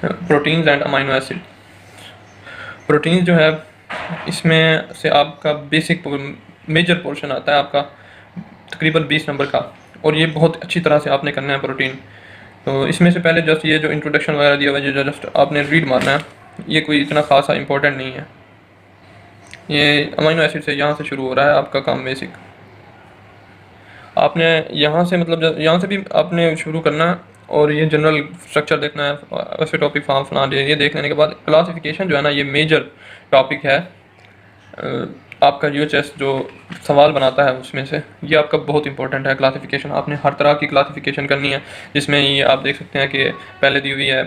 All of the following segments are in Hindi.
Proteins and amino acid. Protein जो है इसमें से आपका बेसिक मेजर पोर्शन आता है आपका तकरीबन 20 नंबर का, और ये बहुत अच्छी तरह से आपने करना है प्रोटीन। तो इसमें से पहले जस्ट ये जो इंट्रोडक्शन वगैरह दिया हुआ है, जो जस्ट आपने रीड मारना है, ये कोई इतना खासा इंपॉर्टेंट नहीं है। ये अमीनो एसिड से यहाँ से शुरू हो रहा है आपका काम बेसिक। आपने यहाँ से मतलब यहाँ से भी आपने शुरू करना है, और ये जनरल स्ट्रक्चर देखना है, वैसे टॉपिक फॉर्म फना ये देख लेने के बाद क्लासिफिकेशन जो है ना, ये मेजर टॉपिक है। आपका यूएचएस जो सवाल बनाता है उसमें से ये आपका बहुत इंपॉर्टेंट है। क्लासिफिकेशन आपने हर तरह की क्लासिफिकेशन करनी है, जिसमें ये आप देख सकते हैं कि पहले दी हुई है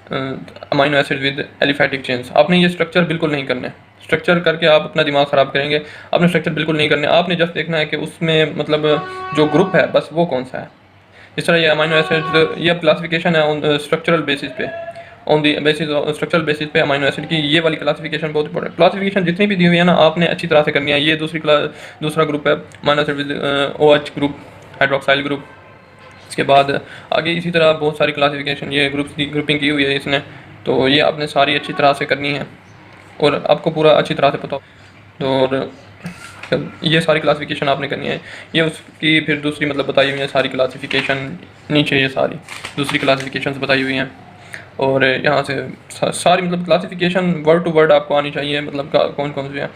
amino acid with aliphatic chains. आपने ये स्ट्रक्चर बिल्कुल नहीं करने, स्ट्रक्चर करके आप अपना दिमाग ख़राब करेंगे। आपने स्ट्रक्चर बिल्कुल नहीं करने, आपने जस्ट देखना है कि उसमें मतलब जो ग्रुप है बस वो कौन सा है। इस तरह ये अमीनो एसिड, ये अब क्लासिफिकेशन है ऑन स्ट्रक्चरल बेसिस पे, on the basis structural basis पे अमीनो एसिड की ये वाली क्लासिफिकेशन बहुत इंपॉर्टेंट। क्लासिफिकेशन जितनी भी दी हुई है ना, आपने अच्छी तरह से करनी है। ये दूसरा ग्रुप है amino acid with OH group, hydroxyl group. इसके बाद आगे इसी तरह बहुत सारी क्लासिफिकेशन, ये ग्रुप्स की ग्रुपिंग की हुई है इसने, तो ये आपने सारी अच्छी तरह से करनी है और आपको पूरा अच्छी तरह से पता हो। तो और ये सारी क्लासिफिकेशन आपने करनी है। ये उसकी फिर दूसरी मतलब बताई हुई है सारी क्लासिफिकेशन, नीचे ये सारी दूसरी क्लासिफिकेशन बताई हुई हैं। और यहाँ से सारी मतलब क्लासिफिकेशन वर्ड टू वर्ड आपको आनी चाहिए, मतलब कौन कौन से हैं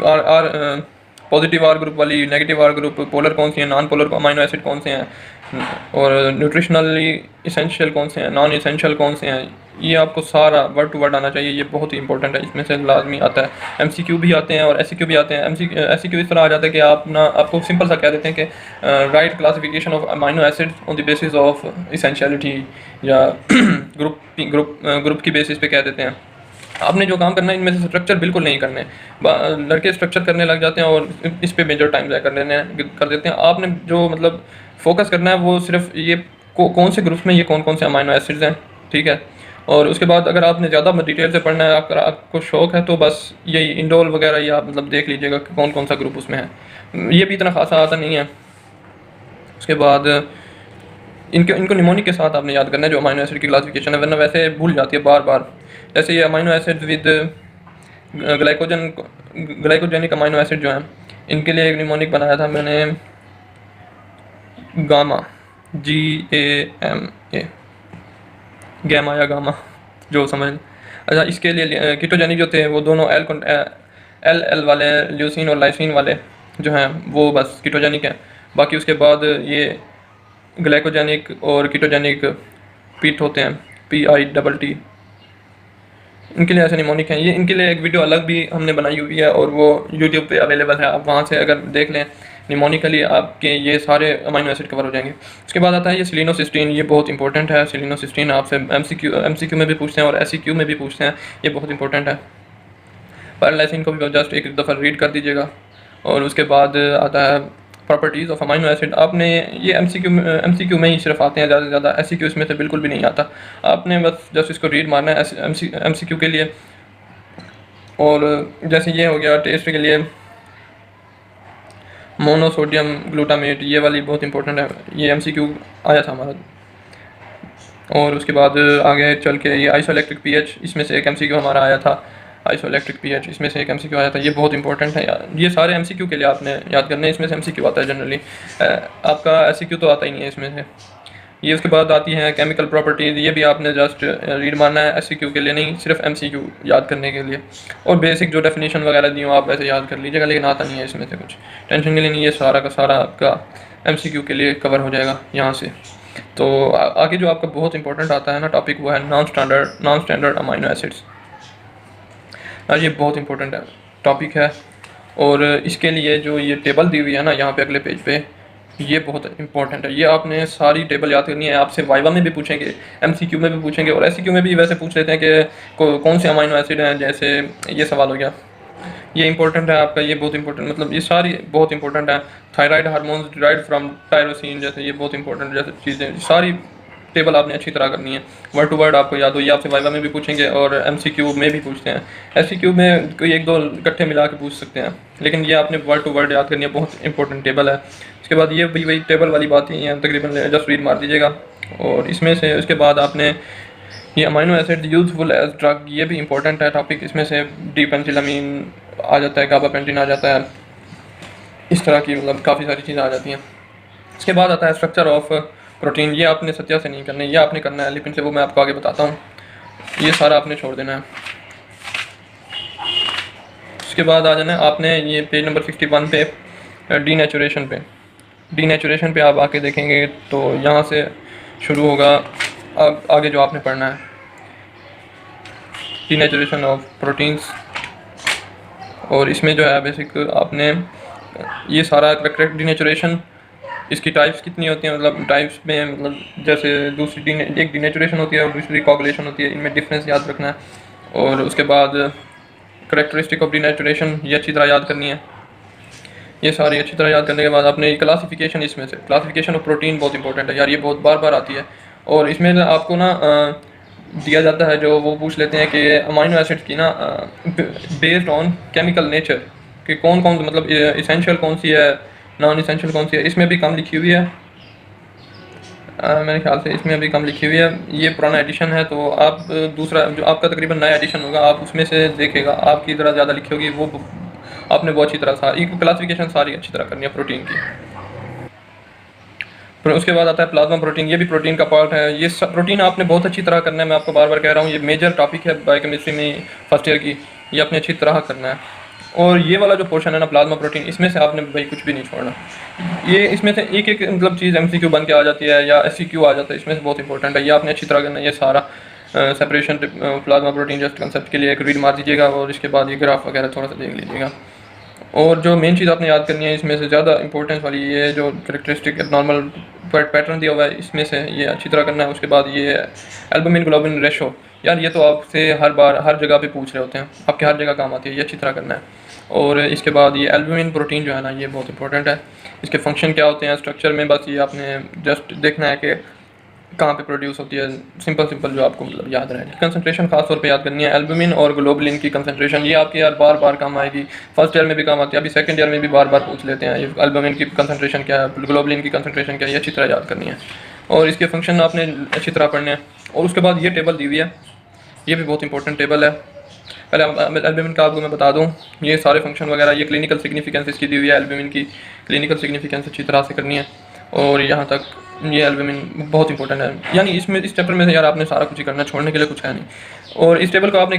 आर पॉजिटिव आर ग्रुप वाली, नेगेटिव आर ग्रुप, पोलर कौन सी है, नॉन पोलर अमीनो एसिड कौन से हैं, और न्यूट्रिशनली इसेंशियल कौन से हैं, नॉन इसेंशियल कौन से हैं। ये आपको सारा वर्ड टू वर्ड आना चाहिए, ये बहुत ही इंपॉर्टेंट है। इसमें से लाजमी आता है, MCQ भी आते हैं और SCQ भी आते हैं। SCQ इस तरह आ जाता है कि आपको सिंपल सा कह देते हैं कि right classification of amino acid on the basis of essentiality, या ग्रुप की बेसिस पे कह देते हैं। आपने जो काम करना है इनमें से स्ट्रक्चर बिल्कुल नहीं करने। लड़के स्ट्रक्चर करने लग जाते हैं और इस पे मेजर टाइम ज़ाया कर देते हैं। आपने जो मतलब फोकस करना है वो सिर्फ ये कौन से ग्रुप्स में ये कौन कौन से अमीनो एसिड्स हैं, ठीक है। और उसके बाद अगर आपने ज़्यादा डिटेल से पढ़ना है, अगर आपको शौक है, तो बस यही इंडोल वगैरह ये आप मतलब देख लीजिएगा कि कौन कौन सा ग्रुप उसमें है। ये भी इतना खासा आता नहीं है। उसके बाद इनको निमोनिक के साथ आपने याद करना है जो अमीनो एसिड की क्लासिफिकेशन है, वरना वैसे भूल जाती है बार बार। जैसे ये amino acid with glycogenic amino acid जो है, इनके लिए एक निमोनिक बनाया था मैंने, गामा, GAMA, गैमा या गामा जो समझ। अच्छा, इसके लिए कीटोजेनिक जो थे वो दोनों एल वाले, ल्यूसीन और लाइसिन वाले जो हैं वो बस कीटोजेनिक हैं। बाकी उसके बाद ये ग्लाइकोजेनिक और कीटोजेनिक पीट होते हैं, PITT, इनके लिए ऐसे निमोनिक हैं। ये इनके लिए एक वीडियो अलग भी हमने बनाई हुई है और वो यूट्यूब पे अवेलेबल है, आप वहाँ से अगर देख लें निमोनिकली आपके ये सारे अमीनो एसिड कवर हो जाएंगे। उसके बाद आता है ये सेलिनोसिस्टीन, ये बहुत इंपॉर्टेंट है। सेलिनोसिस्टीन आपसे MCQ में भी पूछते हैं और SCQ में भी पूछते हैं, ये बहुत इंपॉर्टेंट है। पैरालाइसिन को भी जस्ट एक दफ़ा रीड कर दीजिएगा। और उसके बाद आता है प्रॉपर्टीज़ ऑफ अमीनो एसिड। आपने ये MCQ में ही सिर्फ आते हैं ज़्यादा से ज़्यादा, SCQ इसमें से बिल्कुल भी नहीं आता। आपने बस जस्ट इसको रीड मारना है MCQ के लिए। और जैसे ये हो गया टेस्ट के लिए मोनोसोडियम ग्लूटामेट, ये वाली बहुत इंपॉर्टेंट है, ये MCQ आया था हमारा। और उसके बाद आगे चल के ये आइसोइलेक्ट्रिक pH, इसमें से एक MCQ हमारा आया था। आइसोइलेक्ट्रिक pH, इसमें से एक MCQ आया था, ये बहुत इंपॉर्टेंट है यार। ये सारे MCQ के लिए आपने याद करने, इसमें से MCQ आता है जनरली, आपका SCQ तो आता ही नहीं है इसमें से। ये उसके बाद आती हैं केमिकल प्रॉपर्टीज़, ये भी आपने जस्ट रीड मारना है, SCQ के लिए नहीं, सिर्फ MCQ याद करने के लिए। और बेसिक जो डेफिनेशन वगैरह दी हो आप वैसे याद कर लीजिएगा, लेकिन आता नहीं है इसमें से कुछ, टेंशन के लिए नहीं, ये सारा का सारा आपका MCQ के लिए कवर हो जाएगा यहाँ से। तो आगे जो आपका बहुत इंपॉर्टेंट आता है ना टॉपिक, वो है नॉन स्टैंडर्ड अमीनो एसिड्स। ये बहुत इंपॉर्टेंट टॉपिक है, और इसके लिए जो ये टेबल दी हुई है ना यहाँ पे अगले पेज पे, ये बहुत इंपॉर्टेंट है। ये आपने सारी टेबल याद करनी है। आपसे वाइवा में भी पूछेंगे, MCQ में भी पूछेंगे, और SCQ में भी वैसे पूछ लेते हैं कि कौन से अमीनो एसिड हैं, जैसे ये सवाल हो गया, ये इंपॉर्टेंट है आपका, ये बहुत इंपॉर्टेंट, मतलब ये सारी बहुत इंपॉर्टेंट है। Thyroid hormones derived from tyrosine, जैसे ये बहुत इंपॉर्टेंट जैसे चीज़ें, सारी टेबल आपने अच्छी तरह करनी है, वर्ड टू वर्ड आपको याद हो। ये आपसे वाइवा में भी पूछेंगे और MCQ में भी पूछते हैं। SCQ में कोई एक दो इकट्ठे मिला के पूछ सकते हैं, लेकिन ये आपने वर्ड टू वर्ड याद करनी है, बहुत इंपॉर्टेंट टेबल है। उसके बाद ये भी वही टेबल वाली बात ही है, तकरीबन जस्ट रीड मार दीजिएगा। और इसमें से उसके बाद आपने ये amino acid useful as drug, ये भी इंपॉर्टेंट है टॉपिक। इसमें से डीपेंसिलामीन आ जाता है, गाबापेंटिन आ जाता है, इस तरह की मतलब काफ़ी सारी चीज़ें आ जाती हैं। इसके बाद आता है स्ट्रक्चर ऑफ प्रोटीन। ये आपने सत्या से नहीं करना है, ये आपने करना है लिपिन से, वो मैं आपको आगे बताता हूँ। ये सारा आपने छोड़ देना है। उसके बाद आ जाना है आपने ये पेज नंबर 61 पे डीनेचुरेशन पे। डीनेचुरेशन पे आप आके देखेंगे तो यहाँ से शुरू होगा आगे जो आपने पढ़ना है, डीनेचुरेशन ऑफ प्रोटीन्स। और इसमें जो है बेसिक आपने ये सारा करेक्ट डीनेचुरेशन, इसकी टाइप्स कितनी होती हैं, मतलब टाइप्स में मतलब जैसे दूसरी एक डीनेचुरेशन होती है और दूसरी कोगुलेशन होती है, इनमें डिफरेंस याद रखना है। और उसके बाद करेक्टरिस्टिक ऑफ डीनेचुरेशन ये अच्छी तरह याद करनी है। ये सारी अच्छी तरह याद करने के बाद आपने क्लासिफिकेशन, इसमें से क्लासिफिकेशन ऑफ प्रोटीन बहुत इंपॉर्टेंट है यार, ये बहुत बार बार आती है। और इसमें आपको ना दिया जाता है, जो वो पूछ लेते हैं कि अमीनो एसिड्स की ना बेस्ड ऑन केमिकल नेचर कि कौन कौन मतलब इसेंशियल कौन सी है, नॉन इसेंशियल कौन सी है। इसमें भी कम लिखी हुई है, मेरे ख्याल से इसमें अभी कम लिखी हुई है। ये पुराना एडिशन है, तो आप दूसरा जो आपका तकरीबन नया एडिशन होगा आप उसमें से देखेगा, आपकी तरह ज़्यादा लिखी होगी, वो आपने बहुत अच्छी तरह सारी क्लासिफिकेशन सारी अच्छी तरह करनी है प्रोटीन की। फिर उसके बाद आता है प्लाज्मा प्रोटीन, ये भी प्रोटीन का पार्ट है। ये प्रोटीन आपने बहुत अच्छी तरह करना है, मैं आपको बार बार कह रहा हूँ, ये मेजर टॉपिक है बायोकेमिस्ट्री में फर्स्ट ईयर की, ये आपने अच्छी तरह करना है। और ये वाला जो पोर्शन है ना प्लाज्मा प्रोटीन, इसमें से आपने भाई कुछ भी नहीं छोड़ना। ये इसमें से एक एक मतलब चीज़ MCQ बन के आ जाती है या SCQ आ जाता है, इसमें से बहुत इंपॉर्टेंट है, ये आपने अच्छी तरह करना है। ये सारा separation plasma protein just concept के लिए एक रीड मार दीजिएगा और इसके बाद ये ग्राफ वगैरह थोड़ा सा देख लीजिएगा। और जो मेन चीज़ आपने याद करनी है इसमें से ज़्यादा इंपॉर्टेंस वाली, ये जो करेक्टरिस्टिक नॉर्मल पैटर्न दिया हुआ है इसमें से ये अच्छी तरह करना है। उसके बाद ये एल्बुमिन ग्लोबिन रेशो, यार ये तो आपसे हर बार हर जगह पे पूछ रहे होते हैं, आपके हर जगह काम आती है, ये अच्छी तरह करना है। और इसके बाद ये एल्बुमिन प्रोटीन जो है ना ये बहुत इंपॉर्टेंट है, इसके फंक्शन क्या होते हैं स्ट्रक्चर में, बस ये आपने जस्ट देखना है कि कहाँ पे प्रोड्यूस होती है, सिंपल जो आपको मतलब याद रहे। कंसंट्रेशन खास तौर पे याद करनी है, एल्बुमिन और ग्लोबुलिन की कंसंट्रेशन, ये आपके यार बार बार काम आएगी, फर्स्ट ईयर में भी काम आती है, अभी सेकंड ईयर में भी बार बार पूछ लेते हैं, ये एल्बुमिन की कंसंट्रेशन क्या है, ग्लोबुलिन की कंसंट्रेशन क्या है, ये अच्छी तरह याद करनी है। और इसके फंक्शन आपने अच्छी तरह पढ़ने हैं। और उसके बाद ये टेबल दी हुई है, ये भी बहुत इंपॉर्टेंट टेबल है। पहले एल्बुमिन का आपको मैं बता दूं, ये सारे फंक्शन वगैरह, ये क्लिनिकल सिग्निफिकेंस इसकी दी हुई है, एल्बुमिन की क्लिनिकल सिग्निफिकेंस अच्छी तरह से करनी है। और यहाँ तक ये एल्बुमिन बहुत इंपॉर्टेंट है, यानी इसमें इस चैप्टर में से यार आपने सारा कुछ ही करना है, छोड़ने के लिए कुछ है नहीं। और इस टेबल को आपने